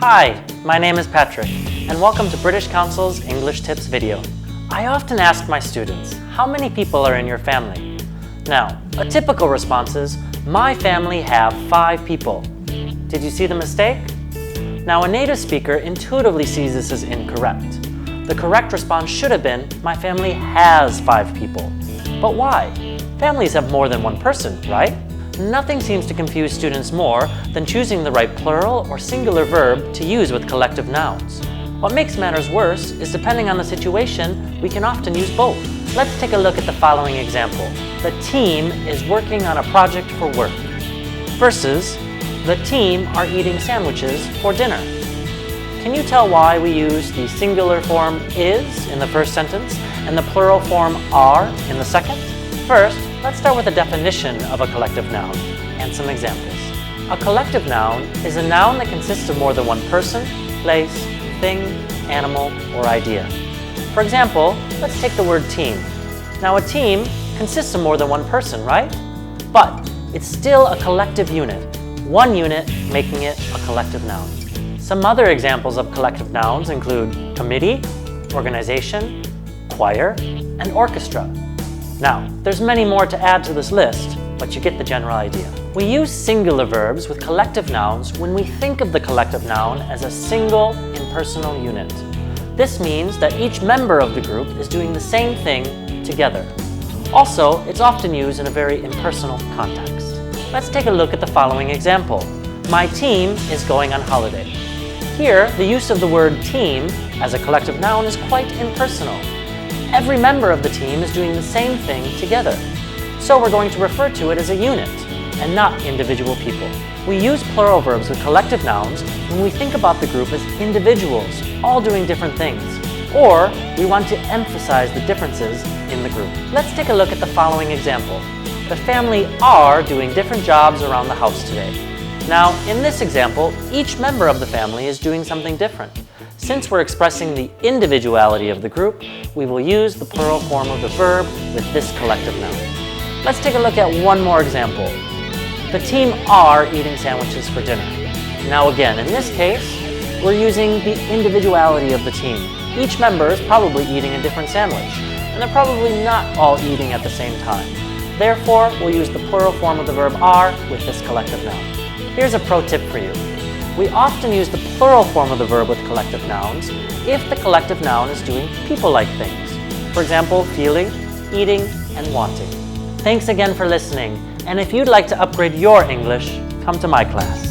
Hi, my name is Patrick, and welcome to British Council's English Tips video. I often ask my students, how many people are in your family? Now, a typical response is, my family have 5 people. Did you see the mistake? Now, a native speaker intuitively sees this as incorrect. The correct response should have been, my family has 5 people. But why? Families have more than one person, right? Nothing seems to confuse students more than choosing the right plural or singular verb to use with collective nouns. What makes matters worse is depending on the situation, we can often use both. Let's take a look at the following example. The team is working on a project for work versus the team are eating sandwiches for dinner. Can you tell why we use the singular form is in the first sentence and the plural form are in the second? First, let's start with a definition of a collective noun and some examples. A collective noun is a noun that consists of more than one person, place, thing, animal, or idea. For example, let's take the word team. Now, a team consists of more than one person, right? But it's still a collective unit, one unit making it a collective noun. Some other examples of collective nouns include committee, organization, choir, and orchestra. Now, there's many more to add to this list, but you get the general idea. We use singular verbs with collective nouns when we think of the collective noun as a single, impersonal unit. This means that each member of the group is doing the same thing together. Also, it's often used in a very impersonal context. Let's take a look at the following example. My team is going on holiday. Here, the use of the word team as a collective noun is quite impersonal. Every member of the team is doing the same thing together. So we're going to refer to it as a unit and not individual people. We use plural verbs with collective nouns when we think about the group as individuals, all doing different things, or we want to emphasize the differences in the group. Let's take a look at the following example. The family are doing different jobs around the house today. Now, in this example, each member of the family is doing something different. Since we're expressing the individuality of the group, we will use the plural form of the verb with this collective noun. Let's take a look at one more example. The team are eating sandwiches for dinner. Now again, in this case, we're using the individuality of the team. Each member is probably eating a different sandwich, and they're probably not all eating at the same time. Therefore, we'll use the plural form of the verb are with this collective noun. Here's a pro tip for you. We often use the plural form of the verb with collective nouns if the collective noun is doing people-like things. For example, feeling, eating, and wanting. Thanks again for listening, and if you'd like to upgrade your English, come to my class.